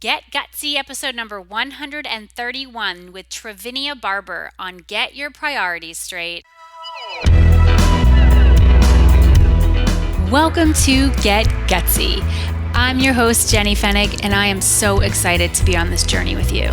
Get Gutsy, episode number 131 with Trivinia Barber on Get Your Priorities Straight. Welcome to Get Gutsy. I'm your host, Jenny Fennig, and I am so excited to be on this journey with you.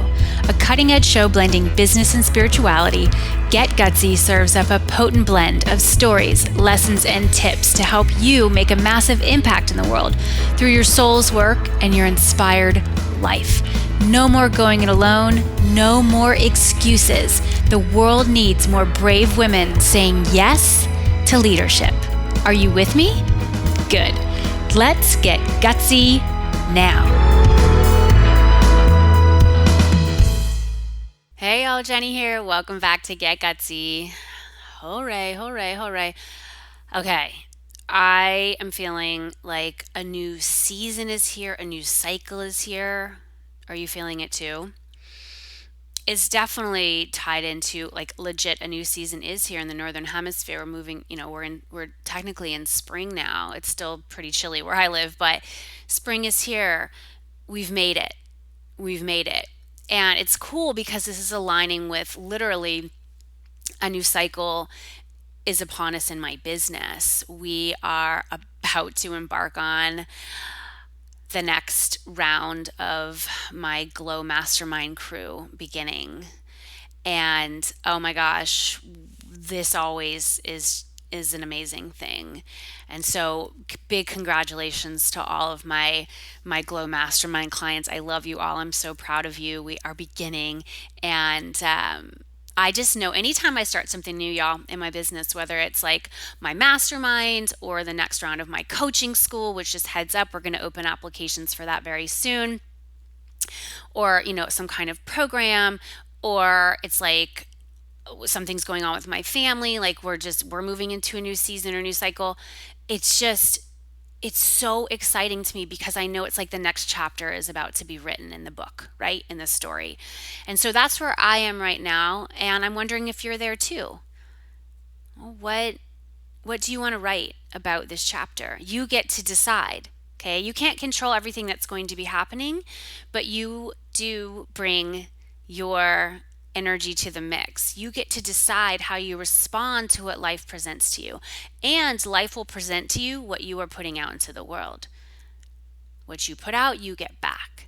A cutting-edge show blending business and spirituality, Get Gutsy serves up a potent blend of stories, lessons, and tips to help you make a massive impact in the world through your soul's work and your inspired life. No more going it alone, no more excuses. The world needs more brave women saying yes to leadership. Are you with me? Good. Let's get gutsy now. Hey y'all, Jenny here. Welcome back to Get Gutsy. Hooray, hooray, hooray. Okay, I am feeling like a new season is here, a new cycle is here. Are you feeling it too? It's definitely tied into like legit a new season is here in the northern hemisphere. We're moving, we're technically in spring now. It's still pretty chilly where I live, but spring is here. We've made it. We've made it. And it's cool because this is aligning with literally a new cycle is upon us in my business. We are about to embark on the next round of my Glow Mastermind crew beginning. And oh my gosh, this always is an amazing thing. And so big congratulations to all of my Glow Mastermind clients. I love you all. I'm so proud of you. We are beginning, and I just know anytime I start something new, y'all, in my business, whether it's like my mastermind or the next round of my coaching school, which just heads up, we're going to open applications for that very soon, or, some kind of program, or it's like something's going on with my family, like we're moving into a new season or new cycle. It's so exciting to me because I know it's like the next chapter is about to be written in the book, right? In the story. And so that's where I am right now. And I'm wondering if you're there too. Well, what do you want to write about this chapter? You get to decide. Okay. You can't control everything that's going to be happening, but you do bring your energy to the mix. You get to decide how you respond to what life presents to you. And life will present to you what you are putting out into the world. What you put out, you get back.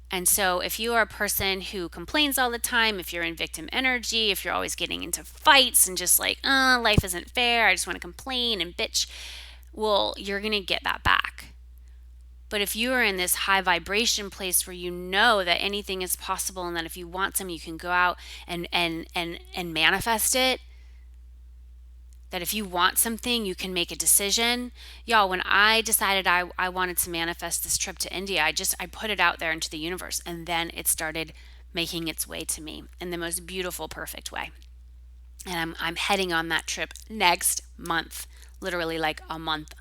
And so if you are a person who complains all the time, if you're in victim energy, if you're always getting into fights and just like, life isn't fair, I just want to complain and bitch, well, you're going to get that back. But if you are in this high vibration place where you know that anything is possible and that if you want something, you can go out and manifest it, that if you want something, you can make a decision. Y'all, when I decided I wanted to manifest this trip to India, I put it out there into the universe, and then it started making its way to me in the most beautiful, perfect way. And I'm heading on that trip next month, literally like a month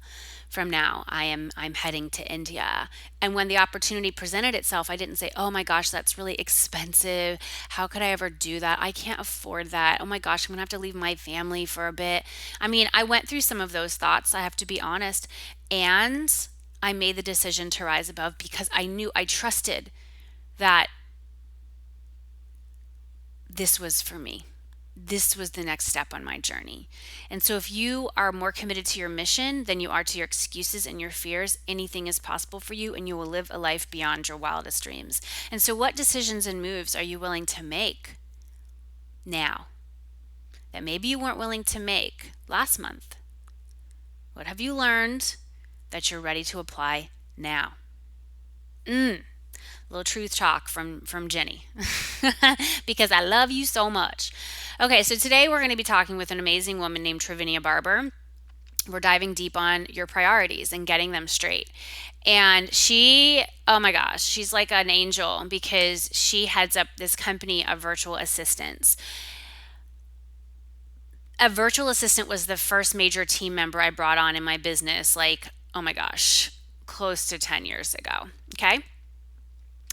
from now. I'm heading to India. And when the opportunity presented itself, I didn't say, "Oh my gosh, that's really expensive. How could I ever do that? I can't afford that. Oh my gosh, I'm going to have to leave my family for a bit." I mean, I went through some of those thoughts, I have to be honest, and I made the decision to rise above because I trusted that this was for me. This was the next step on my journey. And so if you are more committed to your mission than you are to your excuses and your fears, anything is possible for you and you will live a life beyond your wildest dreams. And so what decisions and moves are you willing to make now that maybe you weren't willing to make last month? What have you learned that you're ready to apply now? Little truth talk from Jenny because I love you so much. Okay, so today we're going to be talking with an amazing woman named Trivinia Barber. We're diving deep on your priorities and getting them straight. And she, oh my gosh, she's like an angel because she heads up this company of virtual assistants. A virtual assistant was the first major team member I brought on in my business, like, oh my gosh, close to 10 years ago. Okay.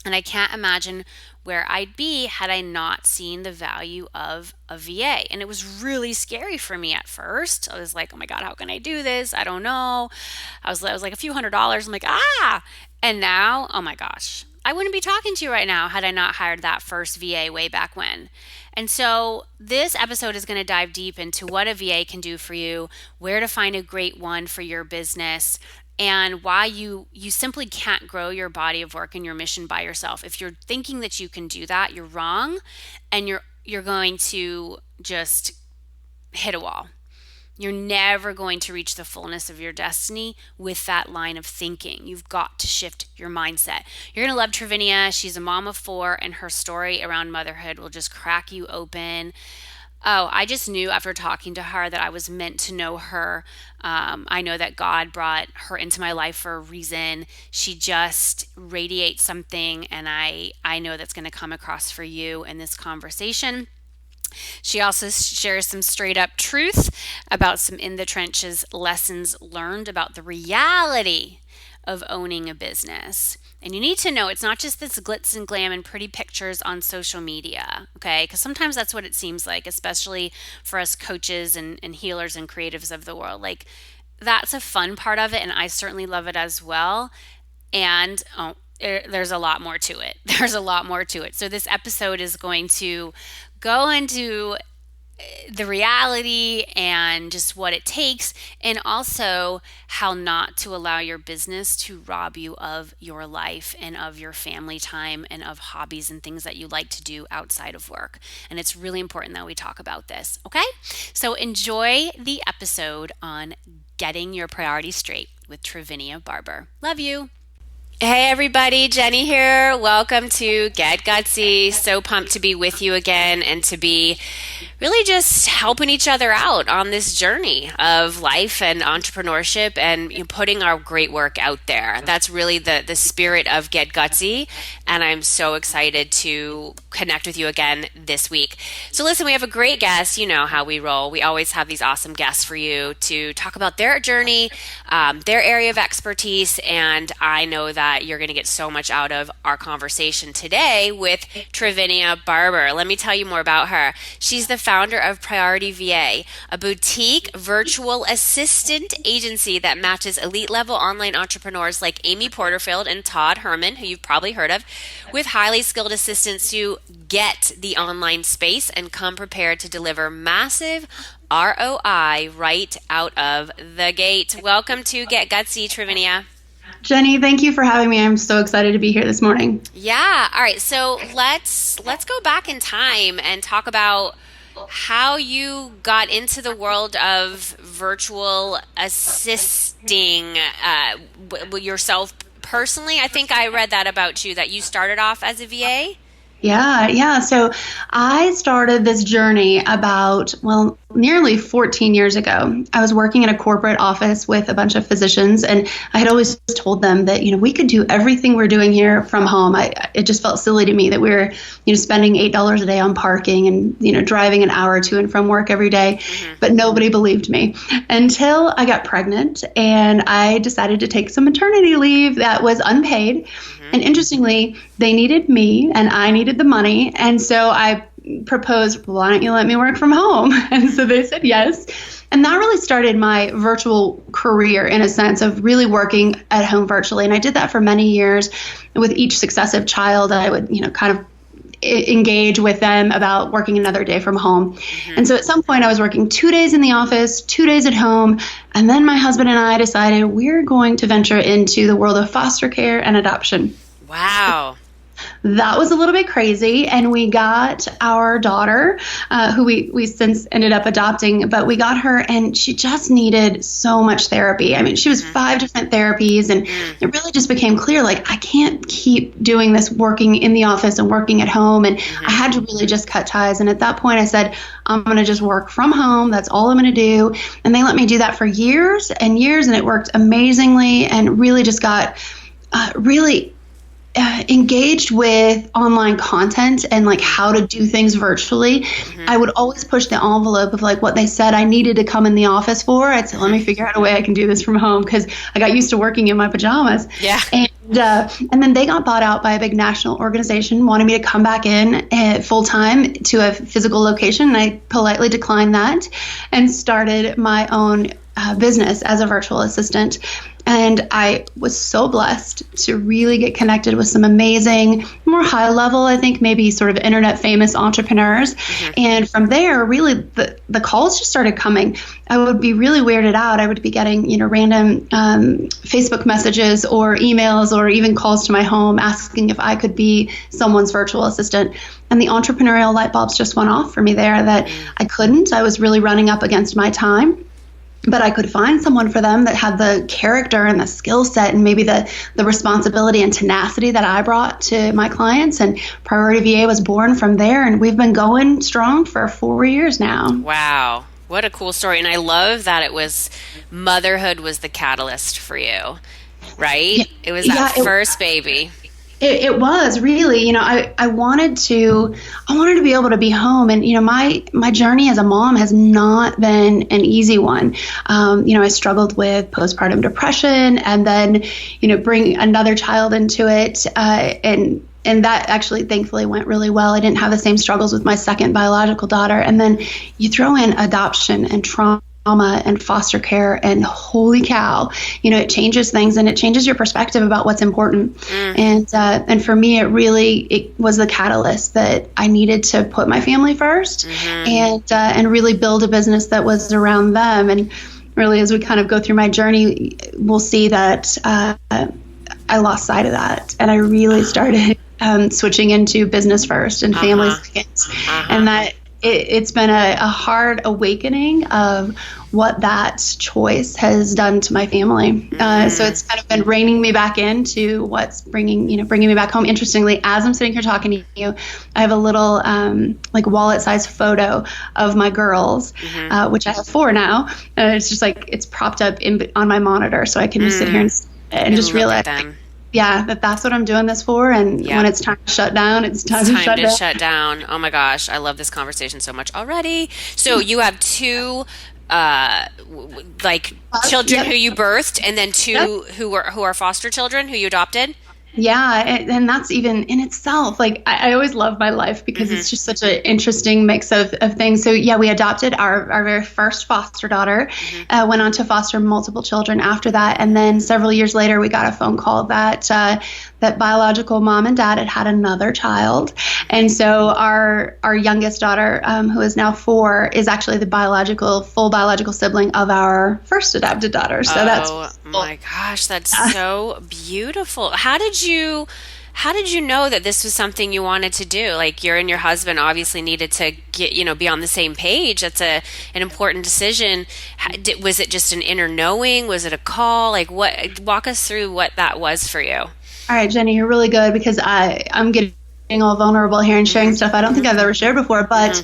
And I can't imagine where I'd be had I not seen the value of a VA. And it was really scary for me at first. I was like, oh my God, how can I do this? I don't know. I was like a few $100s. I'm like, ah. And now, oh my gosh, I wouldn't be talking to you right now had I not hired that first VA way back when. And so this episode is going to dive deep into what a VA can do for you, where to find a great one for your business, and why you simply can't grow your body of work and your mission by yourself. If you're thinking that you can do that, you're wrong, and you're going to just hit a wall. You're never going to reach the fullness of your destiny with that line of thinking. You've got to shift your mindset. You're going to love Trivinia. She's a mom of 4, and her story around motherhood will just crack you open. Oh, I just knew after talking to her that I was meant to know her. I know that God brought her into my life for a reason. She just radiates something, and I know that's going to come across for you in this conversation. She also shares some straight up truth about some in the trenches lessons learned about the reality of owning a business. And you need to know it's not just this glitz and glam and pretty pictures on social media, okay? Because sometimes that's what it seems like, especially for us coaches and healers and creatives of the world. Like, that's a fun part of it, and I certainly love it as well. And there's a lot more to it. There's a lot more to it. So this episode is going to go into the reality and just what it takes, and also how not to allow your business to rob you of your life and of your family time and of hobbies and things that you like to do outside of work. And it's really important that we talk about this, okay? So enjoy the episode on getting your priorities straight with Trivinia Barber. Love you. Hey everybody, Jenny here. Welcome to Get Gutsy. So pumped to be with you again and to be really just helping each other out on this journey of life and entrepreneurship and putting our great work out there. That's really the spirit of Get Gutsy, and I'm so excited to connect with you again this week. So listen, we have a great guest. You know how we roll. We always have these awesome guests for you to talk about their journey, their area of expertise, and I know that you're going to get so much out of our conversation today with Trivinia Barber. Let me tell you more about her. She's the founder of Priority VA, a boutique virtual assistant agency that matches elite level online entrepreneurs like Amy Porterfield and Todd Herman, who you've probably heard of, with highly skilled assistants who get the online space and come prepared to deliver massive ROI right out of the gate. Welcome to Get Gutsy, Trivinia. Jenny, thank you for having me. I'm so excited to be here this morning. Yeah. All right. So let's go back in time and talk about how you got into the world of virtual assisting yourself personally. I think I read that about you, that you started off as a VA. Yeah. So I started this journey about, nearly 14 years ago. I was working in a corporate office with a bunch of physicians, and I had always told them that, we could do everything we're doing here from home. It just felt silly to me that we were, spending $8 a day on parking and, driving an hour to and from work every day. But nobody believed me until I got pregnant and I decided to take some maternity leave that was unpaid. And interestingly, they needed me and I needed the money. And so I proposed, why don't you let me work from home? And so they said yes. And that really started my virtual career in a sense of really working at home virtually. And I did that for many years. With each successive child, I would, kind of engage with them about working another day from home. And so at some point I was working 2 days in the office, 2 days at home. And then my husband and I decided we're going to venture into the world of foster care and adoption. Wow. That was a little bit crazy, and we got our daughter, who we since ended up adopting, but we got her, and she just needed so much therapy. I mean, she was 5 different therapies, and it really just became clear, like, I can't keep doing this working in the office and working at home, and I had to really just cut ties. And at that point, I said, I'm going to just work from home. That's all I'm going to do. And they let me do that for years and years, and it worked amazingly, and really just got really engaged with online content and like how to do things virtually. I would always push the envelope of like what they said I needed to come in the office for. I'd say, let me figure out a way I can do this from home, because I got used to working in my pajamas. Yeah. And then they got bought out by a big national organization, wanted me to come back in full time to a physical location. And I politely declined that and started my own business as a virtual assistant. And I was so blessed to really get connected with some amazing, more high level, I think maybe sort of internet famous entrepreneurs. And from there, really the calls just started coming. I would be really weirded out. I would be getting, random Facebook messages or emails or even calls to my home asking if I could be someone's virtual assistant. And the entrepreneurial light bulbs just went off for me there that I couldn't. I was really running up against my time. But I could find someone for them that had the character and the skill set and maybe the responsibility and tenacity that I brought to my clients. And Priority VA was born from there. And we've been going strong for 4 years now. Wow. What a cool story. And I love that it was motherhood was the catalyst for you, right? Yeah, it was that first baby. It was really, I wanted to be able to be home. And, my journey as a mom has not been an easy one. I struggled with postpartum depression and then, bring another child into it. And that actually thankfully went really well. I didn't have the same struggles with my second biological daughter. And then you throw in adoption and trauma and foster care, and holy cow, it changes things and it changes your perspective about what's important. And for me, it was the catalyst that I needed to put my family first and really build a business that was around them. And really, as we kind of go through my journey, we'll see that I lost sight of that, and I really started switching into business first and family second, and that. It's been a hard awakening of what that choice has done to my family. So it's kind of been reining me back into what's bringing me back home. Interestingly, as I'm sitting here talking to you, I have a little wallet-sized photo of my girls, which I have 4 now. It's just it's propped up on my monitor, so I can just sit here and just realize. That's what I'm doing this for. And when it's time to shut down, it's time to shut down. Oh my gosh, I love this conversation so much already. So you have 2 children who you birthed, and then 2 who are foster children who you adopted. Yeah, and that's even in itself, I always love my life because it's just such an interesting mix of things. So we adopted our very first foster daughter, went on to foster multiple children after that. And then several years later, we got a phone call that biological mom and dad had another child. And so our youngest daughter, who is now 4, is actually the full biological sibling of our first adopted daughter. So that's my gosh, that's so beautiful. How did you know that this was something you wanted to do? You and your husband obviously needed to get, be on the same page. That's an important decision. Was it just an inner knowing? Was it a call? Walk us through what that was for you. All right, Jenny, you're really good because I'm getting all vulnerable here and sharing stuff I don't think I've ever shared before. But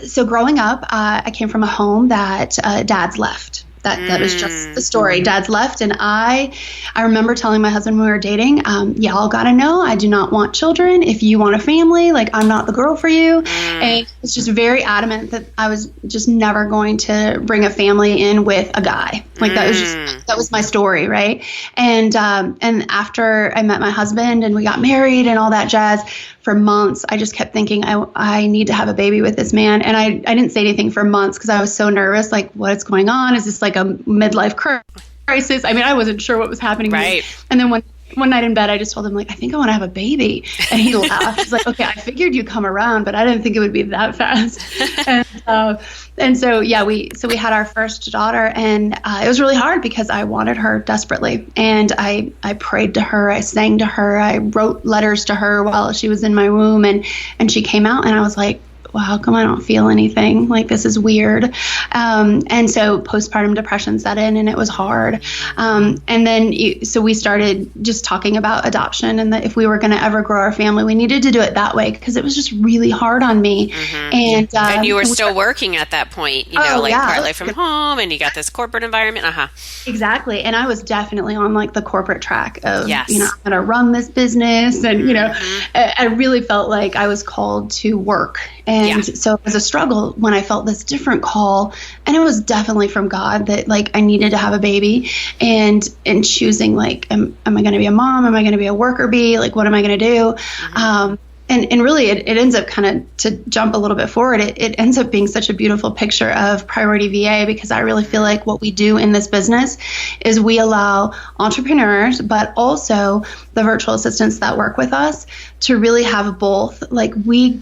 so growing up, I came from a home that dad's left. That was just the story. Dad's left, and I remember telling my husband when we were dating, y'all gotta know I do not want children. If you want a family, I'm not the girl for you. And it's just very adamant that I was just never going to bring a family in with a guy. That was my story, right? And after I met my husband and we got married and all that jazz, for months, I just kept thinking, I need to have a baby with this man. And I didn't say anything for months because I was so nervous, what's going on? Is this a midlife crisis? I mean, I wasn't sure what was happening. Right. And then one night in bed, I just told him, I think I want to have a baby. And he laughed. He's like, okay, I figured you'd come around, but I didn't think it would be that fast. And so we had our first daughter, and it was really hard because I wanted her desperately. And I prayed to her, I sang to her, I wrote letters to her while she was in my womb, and she came out, and I was like, well, how come I don't feel anything? This is weird. And so postpartum depression set in, and it was hard. And then, so we started just talking about adoption, and that if we were going to ever grow our family, we needed to do it that way because it was just really hard on me. And you were still working at that point, partly from home, and you got this corporate environment. Exactly. And I was definitely on the corporate track of, I'm going to run this business. And, I really felt like I was called to work. And so it was a struggle when I felt this different call, and it was definitely from God that I needed to have a baby, and choosing am I going to be a mom? Am I going to be a worker bee? What am I going to do? And really it ends up kind of, to jump a little bit forward, it ends up being such a beautiful picture of Priority VA, because I really feel like what we do in this business is we allow entrepreneurs, but also the virtual assistants that work with us, to really have both. Like we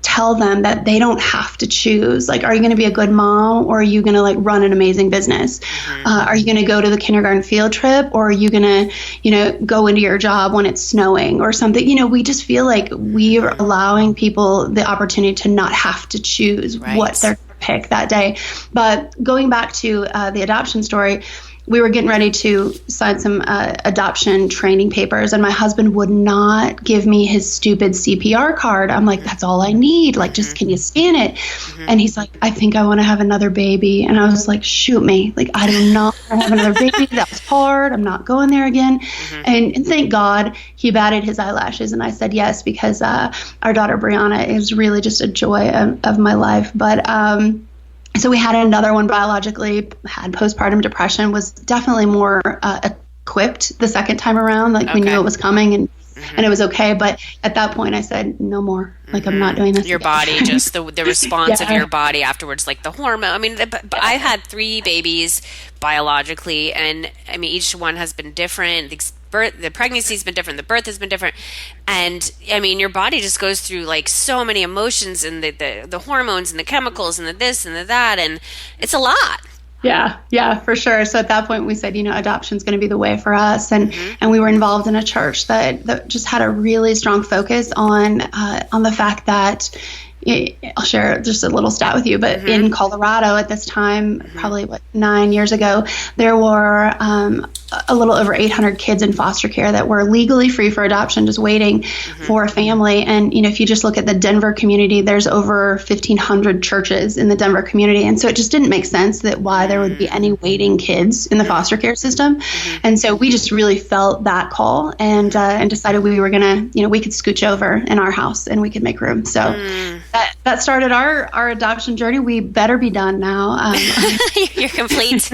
tell them that they don't have to choose. Like, are you going to be a good mom, or are you going to like run an amazing business? Are you going to go to the kindergarten field trip, or are you going to, go into your job when it's snowing or something? We just feel like we are allowing people the opportunity to not have to choose what they're going to pick that day. But going back to the adoption story, we were getting ready to sign some adoption training papers, and my husband would not give me his stupid CPR card. I'm like, that's all I need. Like, just can you scan it? And he's like, I think I want to have another baby. And I was like, shoot me. Like, I do not want to have another baby. That was hard. I'm not going there again. And thank God he batted his eyelashes, and I said yes, because our daughter Brianna is really just a joy of my life. But so we had another one biologically, had postpartum depression, was definitely more equipped the second time around. Like, we knew it was coming, and it was okay. But at that point I said, no more. Like, I'm not doing this Your again. body, just the response of your body afterwards, like the hormone. I mean, I had 3 babies biologically, and I mean, each one has been different. The pregnancy's been different, the birth has been different, and I mean, your body just goes through like so many emotions, and the hormones and the chemicals and the this and the that, and it's a lot. Yeah, for sure. So at that point we said, adoption is going to be the way for us. And we were involved in a church that just had a really strong focus on the fact that, I'll share just a little stat with you, but in Colorado at this time, probably 9 years ago, there were a little over 800 kids in foster care that were legally free for adoption, just waiting for a family. And, if you just look at the Denver community, there's over 1,500 churches in the Denver community. And so it just didn't make sense that why there would be any waiting kids in the foster care system. And so we just really felt that call, and decided we were going to, we could scooch over in our house and we could make room. So that started our adoption journey. We better be done now. You're complete.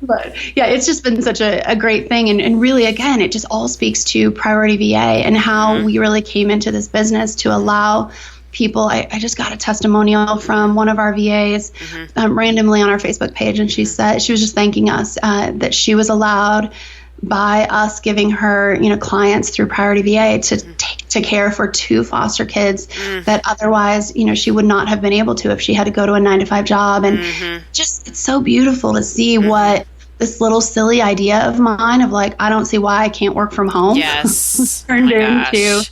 But yeah, it's just been such a great thing. And really, again, it just all speaks to Priority VA and how we really came into this business to allow people. I just got a testimonial from one of our VAs randomly on our Facebook page, and she said, she was just thanking us that she was allowed by us giving her, clients through Priority VA to care for 2 foster kids that otherwise, she would not have been able to if she had to go to a 9-to-5 job. And just, it's so beautiful to see what this little silly idea of mine of like, I don't see why I can't work from home. Yes. turned into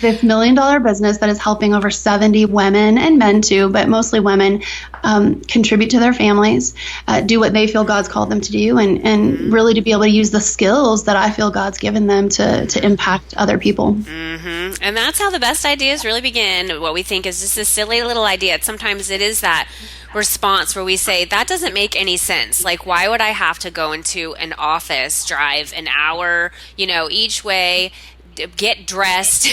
this $1 million business that is helping over 70 women and men too, but mostly women, contribute to their families, do what they feel God's called them to do, and really to be able to use the skills that I feel God's given them to impact other people. And that's how the best ideas really begin. What we think is just a silly little idea. Sometimes it is that response where we say, that doesn't make any sense. Like, why would I have to go into an office, drive an hour, each way, get dressed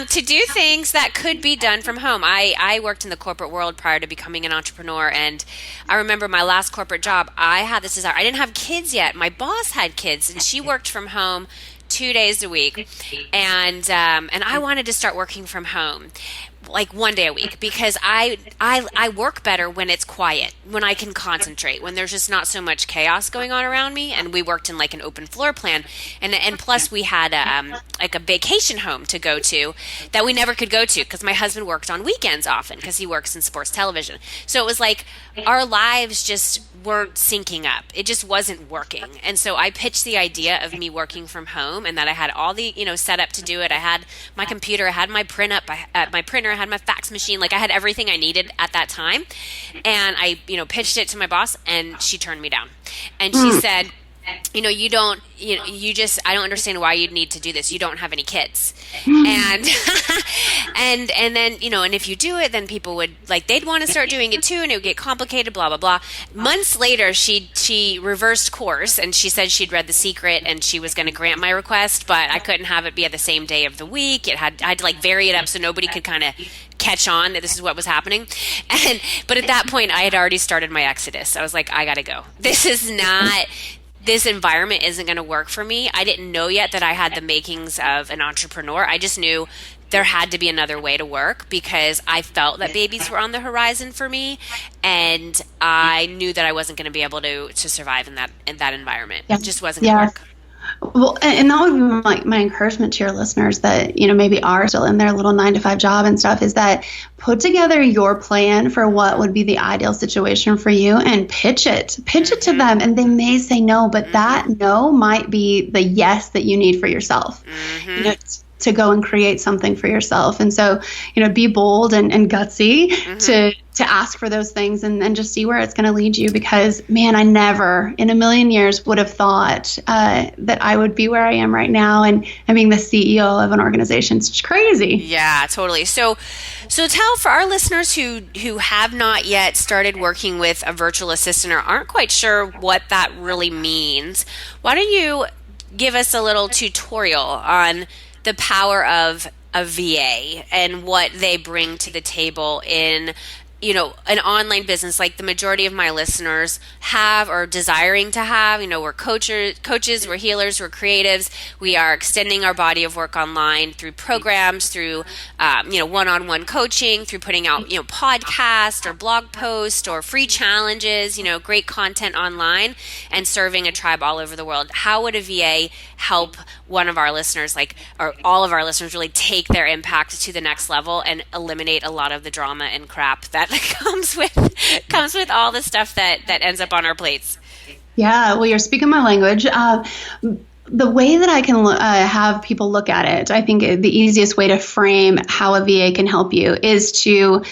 to do things that could be done from home. I worked in the corporate world prior to becoming an entrepreneur, and I remember my last corporate job, I had this desire. I didn't have kids yet. My boss had kids, and she worked from home 2 days a week, and I wanted to start working from home like 1 day a week, because I work better when it's quiet, when I can concentrate, when there's just not so much chaos going on around me. And we worked in like an open floor plan, and plus we had like a vacation home to go to that we never could go to because my husband worked on weekends often because he works in sports television. So it was like our lives just weren't syncing up. It just wasn't working. And so I pitched the idea of me working from home, and that I had all the, set up to do it. I had my computer, I had my my printer, I had my fax machine. Like, I had everything I needed at that time. And I, pitched it to my boss, and she turned me down. And she said, you don't, I don't understand why you'd need to do this. You don't have any kids. And, and then, and if you do it, then people would they'd want to start doing it too, and it would get complicated, blah, blah, blah. Months later, she reversed course, and she said she'd read The Secret and she was going to grant my request, but I couldn't have it be at the same day of the week. I had to vary it up so nobody could kind of catch on that this is what was happening. But at that point, I had already started my exodus. I was like, I got to go. This is not this environment isn't going to work for me. I didn't know yet that I had the makings of an entrepreneur. I just knew there had to be another way to work because I felt that babies were on the horizon for me, and I knew that I wasn't going to be able to survive in that environment. Yeah. It just wasn't going to Yeah. work. Well, and that would be my encouragement to your listeners that, maybe are still in their little 9 to 5 job and stuff, is that put together your plan for what would be the ideal situation for you and pitch it to them. And they may say no, but that no might be the yes that you need for yourself. To go and create something for yourself. And so, be bold and gutsy to ask for those things and just see where it's going to lead you. Because, man, I never in a million years would have thought that I would be where I am right now and being the CEO of an organization. It's just crazy. Yeah, totally. So tell for our listeners who have not yet started working with a virtual assistant or aren't quite sure what that really means, why don't you give us a little tutorial on the power of a VA and what they bring to the table in, an online business like the majority of my listeners have or desiring to have. We're coaches, we're healers, we're creatives. We are extending our body of work online through programs, through, one-on-one coaching, through putting out, podcast or blog posts or free challenges, great content online and serving a tribe all over the world. How would a VA help one of our listeners, or all of our listeners, really take their impact to the next level and eliminate a lot of the drama and crap that comes with all the stuff that ends up on our plates? Yeah, well, you're speaking my language. The way that I can have people look at it, I think the easiest way to frame how a VA can help you is to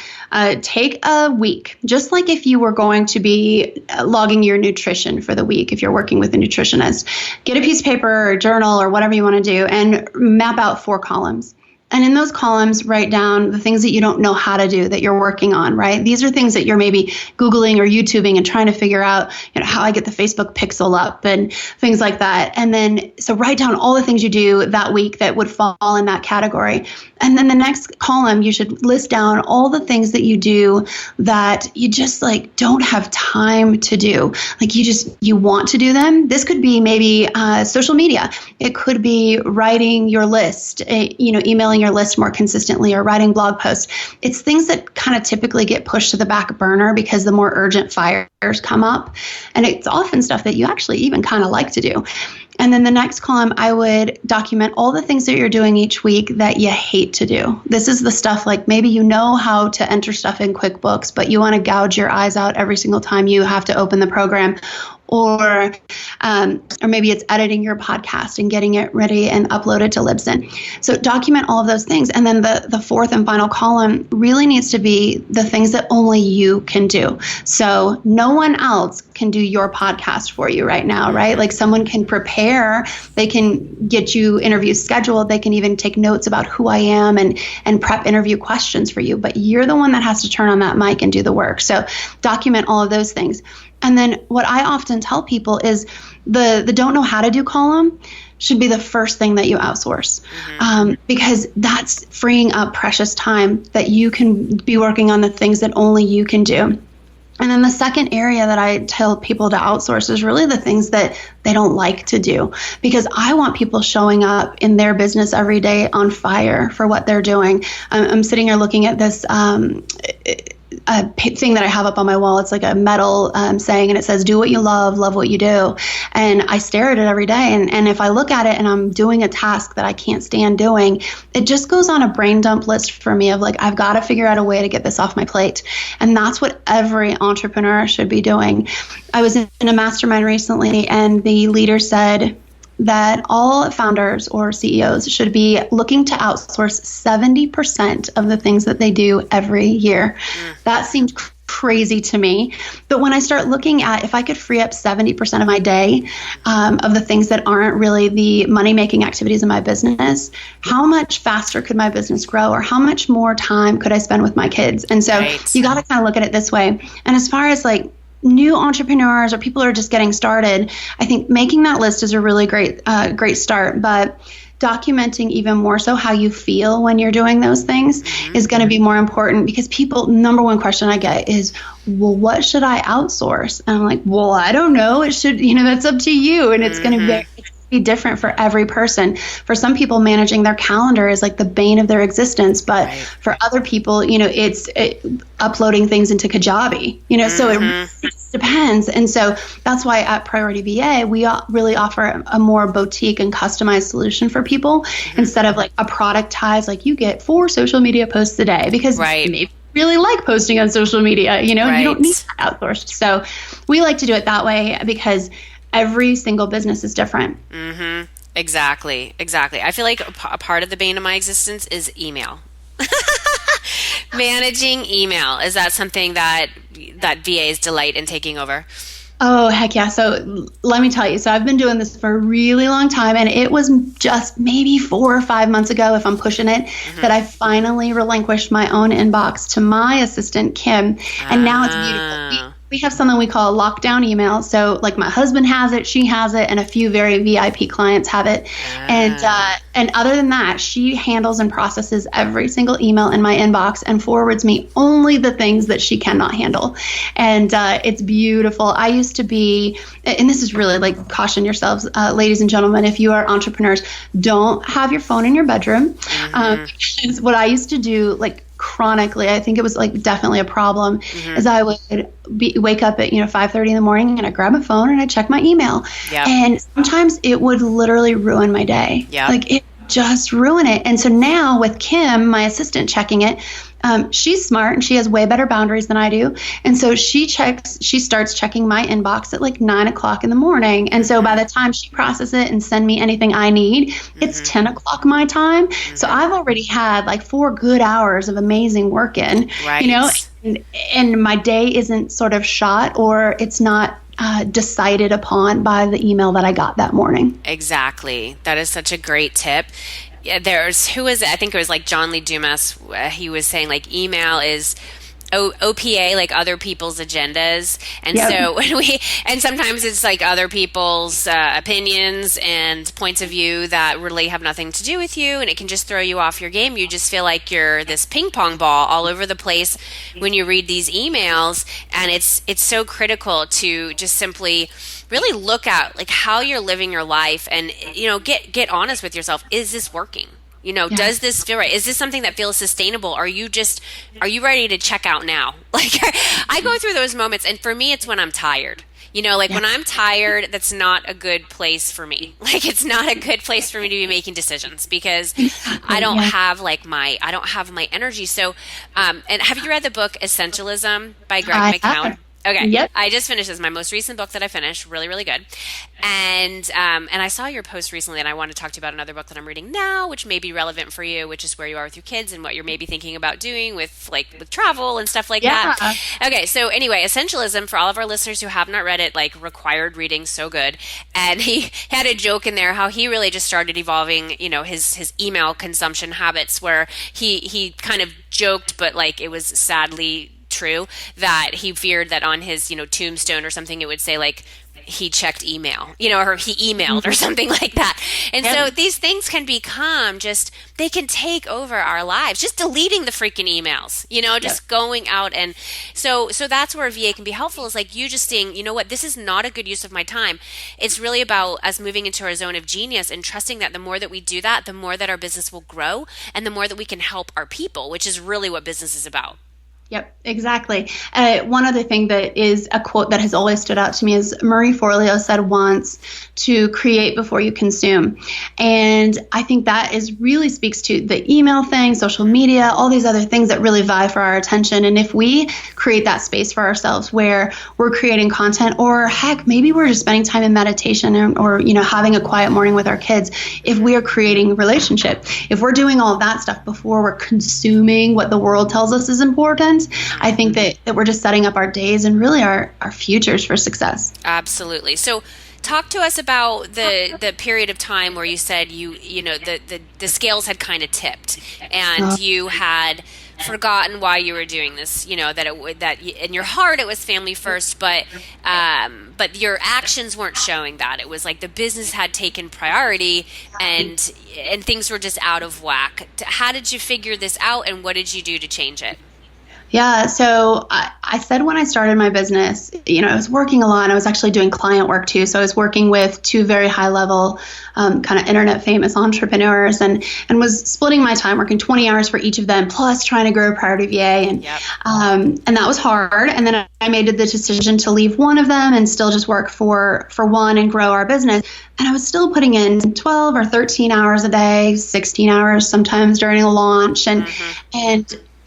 take a week, just like if you were going to be logging your nutrition for the week, if you're working with a nutritionist. Get a piece of paper or a journal or whatever you want to do and map out 4 columns. And in those columns, write down the things that you don't know how to do that you're working on, right? These are things that you're maybe Googling or YouTubing and trying to figure out, how I get the Facebook pixel up and things like that. And then, so write down all the things you do that week that would fall in that category. And then the next column, you should list down all the things that you do that you just don't have time to do. You want to do them. This could be maybe social media. It could be writing your list, emailing your list more consistently or writing blog posts. It's things that kind of typically get pushed to the back burner because the more urgent fires come up. And it's often stuff that you actually even kind of like to do. And then the next column, I would document all the things that you're doing each week that you hate to do. This is the stuff maybe you know how to enter stuff in QuickBooks, but you want to gouge your eyes out every single time you have to open the program. Or maybe it's editing your podcast and getting it ready and uploaded to Libsyn. So document all of those things. And then the fourth and final column really needs to be the things that only you can do. So no one else can do your podcast for you right now, right? Someone can prepare, they can get you interviews scheduled, they can even take notes about who I am and prep interview questions for you. But you're the one that has to turn on that mic and do the work. So document all of those things. And then what I often tell people is the don't know how to do column should be the first thing that you outsource, because that's freeing up precious time that you can be working on the things that only you can do. And then the second area that I tell people to outsource is really the things that they don't like to do, because I want people showing up in their business every day on fire for what they're doing. I'm sitting here looking at this thing that I have up on my wall. It's like a metal saying, and it says, do what you love what you do. And I stare at it every day. And if I look at it and I'm doing a task that I can't stand doing, it just goes on a brain dump list for me of I've got to figure out a way to get this off my plate. And that's what every entrepreneur should be doing. I was in a mastermind recently, and the leader said that all founders or CEOs should be looking to outsource 70% of the things that they do every year. That seemed crazy to me. But when I start looking at if I could free up 70% of my day of the things that aren't really the money-making activities in my business, how much faster could my business grow, or how much more time could I spend with my kids? And so you got to kind of look at it this way. And as far as new entrepreneurs or people who are just getting started, I think making that list is a really great start. But documenting even more so how you feel when you're doing those things is going to be more important, because people, number one question I get is, well, what should I outsource? And I'm like, well, I don't know. It should, that's up to you. And it's going to be different for every person. For some people, managing their calendar is like the bane of their existence. But for other people, it's uploading things into Kajabi, so it just depends. And so that's why at Priority VA, we really offer a more boutique and customized solution for people instead of like a productized, like you get 4 social media posts a day, because maybe you really like posting on social media, you don't need that outsourced. So we like to do it that way because every single business is different. Exactly. I feel like a part of the bane of my existence is email. Managing email. Is that something that VAs delight in taking over? Oh, heck yeah. So let me tell you. So I've been doing this for a really long time, and it was just maybe 4 or 5 months ago, if I'm pushing it, that I finally relinquished my own inbox to my assistant, Kim. And now it's beautiful. We have something we call a lockdown email. So like my husband has it, she has it, and a few very VIP clients have it. And other than that, she handles and processes every single email in my inbox and forwards me only the things that she cannot handle. And it's beautiful. I used to be, and this is really like, caution yourselves, ladies and gentlemen, if you are entrepreneurs, don't have your phone in your bedroom. Because what I used to do, like, chronically, I think it was like definitely a problem, is I would wake up at 5:30 in the morning and I grab my phone and I check my email, and sometimes it would literally ruin my day. Like it just ruin it. And so now with Kim, my assistant, checking it, she's smart and she has way better boundaries than I do. And so she starts checking my inbox at like 9 o'clock in the morning. And so by the time she processes it and send me anything I need, it's 10 o'clock my time. So I've already had like 4 good hours of amazing work in, and my day isn't sort of shot, or it's not decided upon by the email that I got that morning. Exactly. That is such a great tip. Who was it? I think it was like John Lee Dumas. He was saying like email is OPA, like other people's agendas. And so and sometimes it's like other people's opinions and points of view that really have nothing to do with you, and it can just throw you off your game. You just feel like you're this ping pong ball all over the place when you read these emails. And it's so critical to just simply really look at like how you're living your life, and get honest with yourself. Is this working? Does this feel right? Is this something that feels sustainable? Are you ready to check out now? Like I go through those moments, and for me, it's when I'm tired. When I'm tired, that's not a good place for me. Like it's not a good place for me to be making decisions, because I don't have I don't have my energy. So, and have you read the book Essentialism by Greg McKeown? Okay. Yep. I just finished this. My most recent book that I finished. Really, really good. And I saw your post recently, and I want to talk to you about another book that I'm reading now, which may be relevant for you, which is where you are with your kids and what you're maybe thinking about doing with travel and stuff like that. Okay. So anyway, Essentialism, for all of our listeners who have not read it, like required reading, so good. And he had a joke in there how he really just started evolving, his email consumption habits, where he kind of joked, but like it was sadly true, that he feared that on his tombstone or something it would say like he checked email, or he emailed or something like that. And so these things can become they can take over our lives, just deleting the freaking emails, just going out. And so that's where VA can be helpful, is like you just saying, this is not a good use of my time. It's really about us moving into our zone of genius and trusting that the more that we do that, the more that our business will grow, and the more that we can help our people, which is really what business is about. Yep, exactly. One other thing that is a quote that has always stood out to me is Marie Forleo said once to create before you consume. And I think that really speaks to the email thing, social media, all these other things that really vie for our attention. And if we create that space for ourselves where we're creating content, or heck, maybe we're just spending time in meditation or having a quiet morning with our kids, if we are creating a relationship, if we're doing all of that stuff before we're consuming what the world tells us is important, I think that we're just setting up our days and really our futures for success. Absolutely. So Talk to us about the period of time where you said the scales had kind of tipped and you had forgotten why you were doing this. That it would that in your heart it was family first, but your actions weren't showing that. It was like the business had taken priority and things were just out of whack. How did you figure this out, and what did you do to change it? Yeah. So I said when I started my business, I was working a lot. I was actually doing client work too. So I was working with two very high level, kind of internet famous entrepreneurs and was splitting my time working 20 hours for each of them, plus trying to grow Priority VA. And that was hard. And then I made the decision to leave one of them and still just work for one and grow our business. And I was still putting in 12 or 13 hours a day, 16 hours sometimes during a launch. And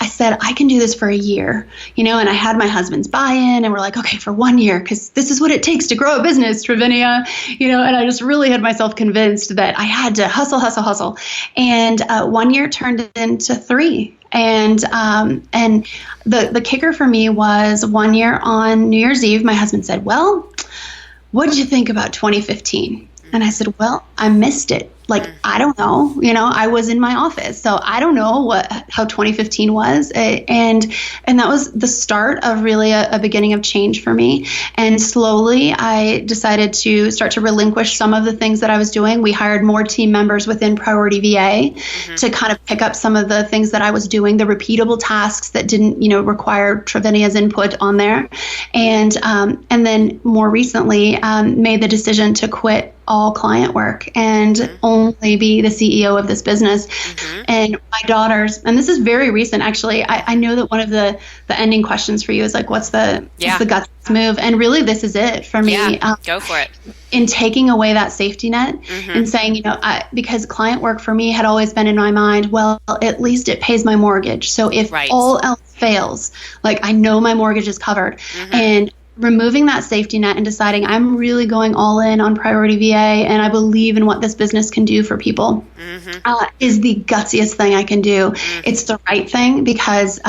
I said, I can do this for a year, and I had my husband's buy-in and we're like, okay, for 1 year, because this is what it takes to grow a business, Trivinia, and I just really had myself convinced that I had to hustle, hustle, hustle. And 1 year turned into 3. And the kicker for me was 1 year on New Year's Eve, my husband said, well, what did you think about 2015? And I said, well, I missed it. Like, I don't know, I was in my office, so I don't know how 2015 was. And that was the start of really a beginning of change for me. And slowly I decided to start to relinquish some of the things that I was doing. We hired more team members within Priority VA to kind of pick up some of the things that I was doing, the repeatable tasks that didn't, require Trivinia's input on there. And then more recently, made the decision to quit all client work and only be the CEO of this business. And my daughters, and this is very recent, actually, I know that one of the ending questions for you is like, what's the guts move? And really, this is it for me. Yeah, go for it. In taking away that safety net and saying, because client work for me had always been in my mind, well, at least it pays my mortgage. So if all else fails, like I know my mortgage is covered. And removing that safety net and deciding I'm really going all in on Priority VA and I believe in what this business can do for people is the gutsiest thing I can do. It's the right thing because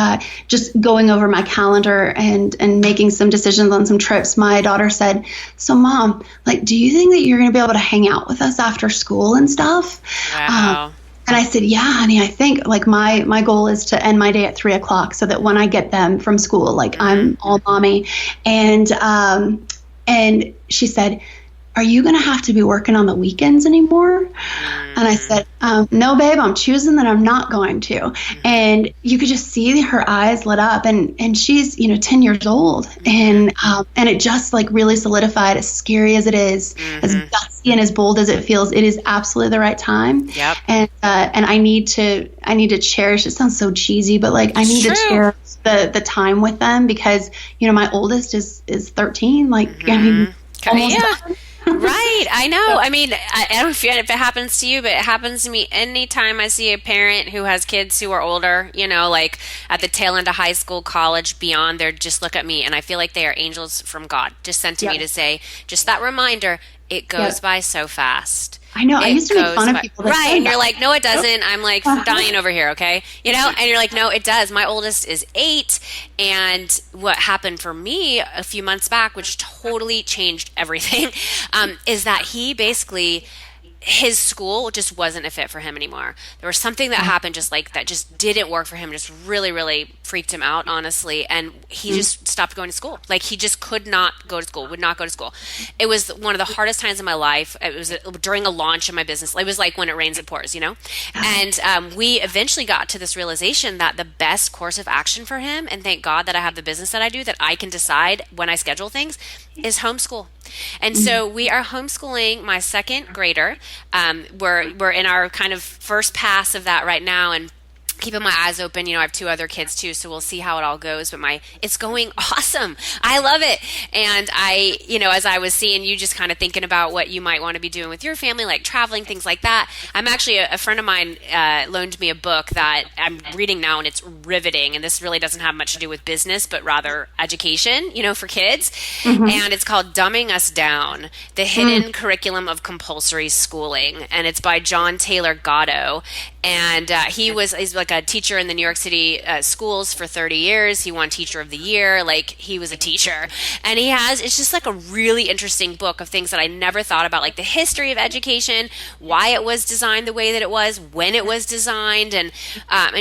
just going over my calendar and making some decisions on some trips, my daughter said, so Mom, like, do you think that you're going to be able to hang out with us after school and stuff? Wow. And I said, yeah, honey, I think like my goal is to end my day at 3:00 so that when I get them from school, like I'm all mommy. And she said, are you going to have to be working on the weekends anymore? And I said, no, babe, I'm choosing that I'm not going to. And you could just see her eyes lit up and she's, 10 years old. And it just like really solidified, as scary as it is, as gutsy and as bold as it feels, it is absolutely the right time. Yep. And I need to cherish, it sounds so cheesy, but like I need to cherish the time with them because, my oldest is 13. Like, I mean, almost done. Right. I know. I mean, I don't know if it happens to you, but it happens to me anytime I see a parent who has kids who are older, like at the tail end of high school, college, beyond, they're just look at me and I feel like they are angels from God just sent to me to say, just that reminder, it goes by so fast. I know. I used to make fun of people. Right. And you're like, no, it doesn't. I'm like dying over here. Okay. And you're like, no, it does. My oldest is 8. And what happened for me a few months back, which totally changed everything, is that he basically, his school just wasn't a fit for him anymore. There was something that happened just like that just didn't work for him, just really, really freaked him out, honestly. And he just stopped going to school. Like he just could not go to school, would not go to school. It was one of the hardest times in my life. It was during a launch of my business. It was like when it rains, it pours, And we eventually got to this realization that the best course of action for him, and thank God that I have the business that I do, that I can decide when I schedule things, is homeschool. And so we are homeschooling my second grader. We're in our kind of first pass of that right now, and keeping my eyes open. I have 2 other kids too, so we'll see how it all goes. But it's going awesome. I love it. And I, as I was seeing you just kind of thinking about what you might want to be doing with your family, like traveling, things like that. I'm actually, a friend of mine loaned me a book that I'm reading now, and it's riveting. And this really doesn't have much to do with business, but rather education, for kids. And it's called Dumbing Us Down, The Hidden Curriculum of Compulsory Schooling. And it's by John Taylor Gatto. And he's like a teacher in the New York City schools for 30 years. He won Teacher of the Year. Like, he was a teacher. And it's just like a really interesting book of things that I never thought about, like the history of education, why it was designed the way that it was, when it was designed, and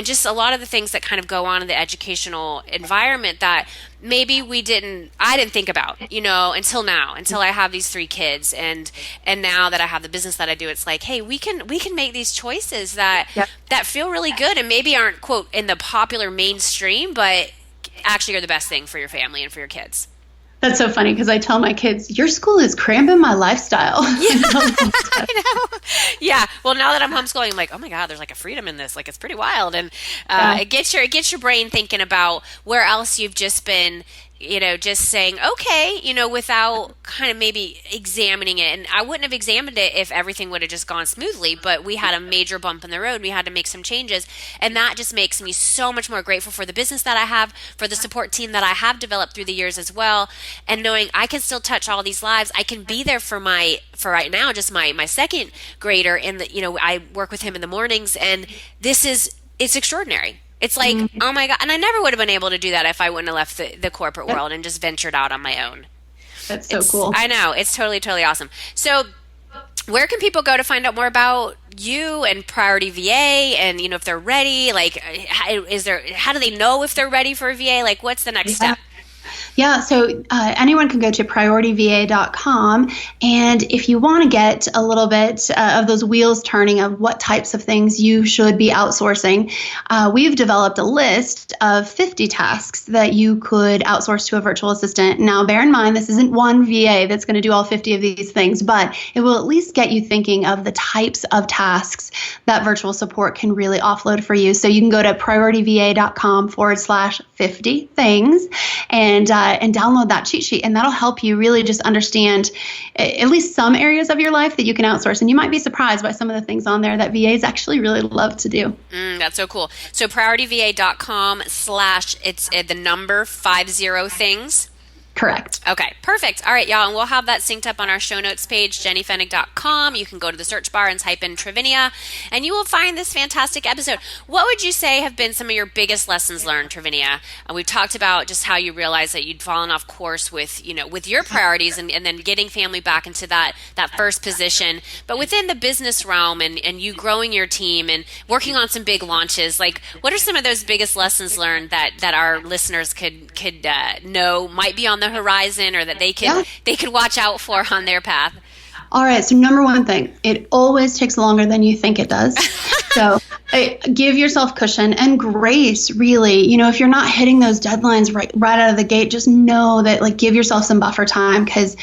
just a lot of the things that kind of go on in the educational environment that maybe I didn't think about, until now, until I have these three kids, and now that I have the business that I do, it's like, hey, we can make these choices that Yep. that feel really good and maybe aren't, quote, in the popular mainstream, but actually are the best thing for your family and for your kids. That's so funny because I tell my kids, your school is cramping my lifestyle. Yeah, I know. Yeah. Well, now that I'm homeschooling, I'm like, oh my God, there's like a freedom in this. Like, it's pretty wild, and Yeah. it gets your brain thinking about where else you've just been, just saying okay, without kind of maybe examining it. And I wouldn't have examined it if everything would have just gone smoothly. But we had a major bump in the road. We had to make some changes, and that just makes me so much more grateful for the business that I have, for the support team that I have developed through the years as well, and knowing I can still touch all these lives. I can be there for right now, just my second grader, and I work with him in the mornings, and it's extraordinary. It's like, oh my God. And I never would have been able to do that if I wouldn't have left the corporate world and just ventured out on my own. That's so cool. I know. It's totally, totally awesome. So where can people go to find out more about you and Priority VA, and, if they're ready, like, how do they know if they're ready for a VA? Like, what's the next step? Yeah, so anyone can go to priorityva.com, and if you want to get a little bit of those wheels turning of what types of things you should be outsourcing, we've developed a list of 50 tasks that you could outsource to a virtual assistant. Now, bear in mind, this isn't one VA that's going to do all 50 of these things, but it will at least get you thinking of the types of tasks that virtual support can really offload for you. So you can go to priorityva.com/50 things and download that cheat sheet, and that'll help you really just understand at least some areas of your life that you can outsource. And you might be surprised by some of the things on there that VAs actually really love to do. That's so cool. So priorityva.com/ it's the number 50 things. Correct. Okay, perfect. All right, y'all, and we'll have that synced up on our show notes page, jennyfennig.com. You can go to the search bar and type in Trivinia, and you will find this fantastic episode. What would you say have been some of your biggest lessons learned, Trivinia? We've talked about just how you realized that you'd fallen off course with your priorities, and then getting family back into that first position. But within the business realm, and you growing your team and working on some big launches, like, what are some of those biggest lessons learned that our listeners could know might be on the horizon, or that they could watch out for on their path? All right. So number one thing, it always takes longer than you think it does. So give yourself cushion and grace, really. If you're not hitting those deadlines right out of the gate, just know that, like, give yourself some buffer time, because,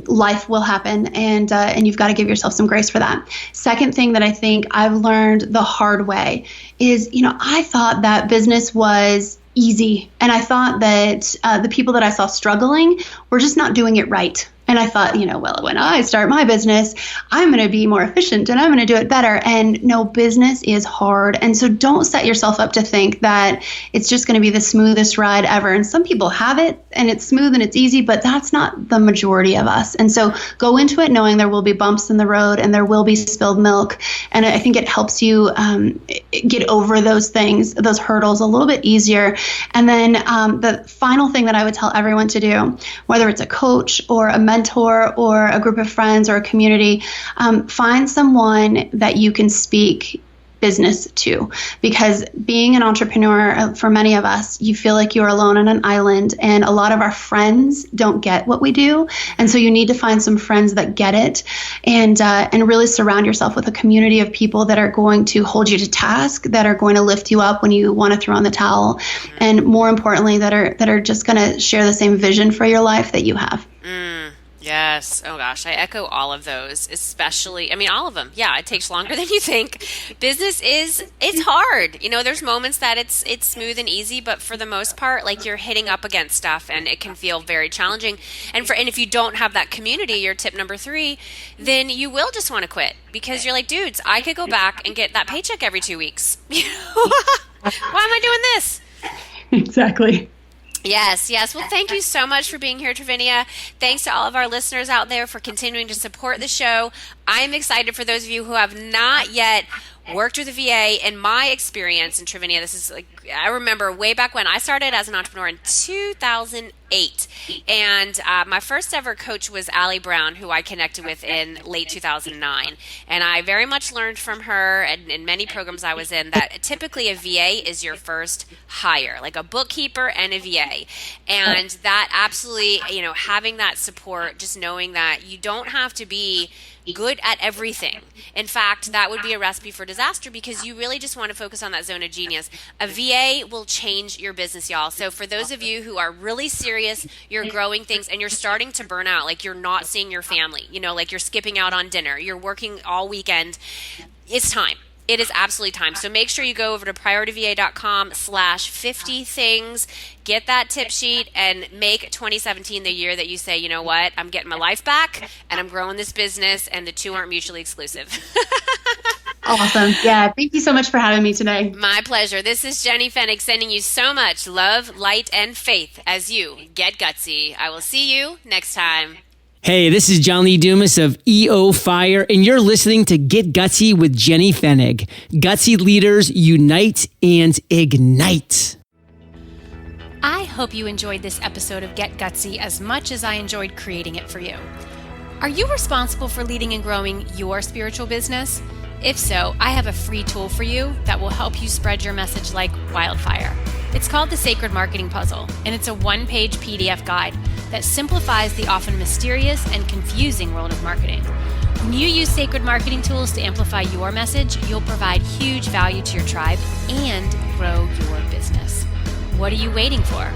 life will happen, and you've got to give yourself some grace for that. Second thing that I think I've learned the hard way is, I thought that business was easy. And I thought that the people that I saw struggling were just not doing it right. And I thought, well, when I start my business, I'm going to be more efficient and I'm going to do it better. And no, business is hard. And so don't set yourself up to think that it's just going to be the smoothest ride ever. And some people have it and it's smooth and it's easy, but that's not the majority of us. And so go into it knowing there will be bumps in the road and there will be spilled milk. And I think it helps you get over those things, those hurdles, a little bit easier. And then the final thing that I would tell everyone to do, whether it's a coach or a mentor or a group of friends or a community, find someone that you can speak business to, because being an entrepreneur, for many of us, you feel like you're alone on an island, and a lot of our friends don't get what we do. And so you need to find some friends that get it, and really surround yourself with a community of people that are going to hold you to task, that are going to lift you up when you want to throw in the towel, and more importantly, that are just going to share the same vision for your life that you have. Yes. Oh gosh, I echo all of those, especially, all of them. Yeah, it takes longer than you think. Business it's hard. There's moments that it's smooth and easy, but for the most part, like, you're hitting up against stuff and it can feel very challenging. And if you don't have that community, your tip number 3, then you will just want to quit, because you're like, dudes, I could go back and get that paycheck every 2 weeks. Why am I doing this? Exactly. Yes. Well, thank you so much for being here, Trivinia. Thanks to all of our listeners out there for continuing to support the show. I'm excited for those of you who have not yet worked with a VA. In my experience in Trivinia, this is like, I remember way back when I started as an entrepreneur in 2008. And my first ever coach was Allie Brown, who I connected with in late 2009. And I very much learned from her and in many programs I was in that typically a VA is your first hire, like a bookkeeper and a VA. And that absolutely, having that support, just knowing that you don't have to be good at everything. In fact, that would be a recipe for disaster because you really just want to focus on that zone of genius. A VA will change your business, y'all. So for those of you who are really serious, you're growing things and you're starting to burn out, like you're not seeing your family, like you're skipping out on dinner, you're working all weekend, it's time. It is absolutely time. So make sure you go over to priorityva.com/50 things, get that tip sheet, and make 2017 the year that you say, you know what, I'm getting my life back and I'm growing this business, and the two aren't mutually exclusive. Awesome. Yeah. Thank you so much for having me today. My pleasure. This is Jenny Fennig sending you so much love, light, and faith as you get gutsy. I will see you next time. Hey, this is John Lee Dumas of EO Fire, and you're listening to Get Gutsy with Jenny Fennig. Gutsy leaders unite and ignite. I hope you enjoyed this episode of Get Gutsy as much as I enjoyed creating it for you. Are you responsible for leading and growing your spiritual business? If so, I have a free tool for you that will help you spread your message like wildfire. It's called the Sacred Marketing Puzzle, and it's a one-page PDF guide that simplifies the often mysterious and confusing world of marketing. When you use sacred marketing tools to amplify your message, you'll provide huge value to your tribe and grow your business. What are you waiting for?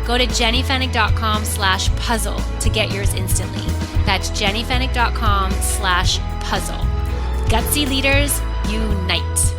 Go to jennyfennig.com/puzzle to get yours instantly. That's jennyfennig.com/puzzle. Gutsy leaders, unite.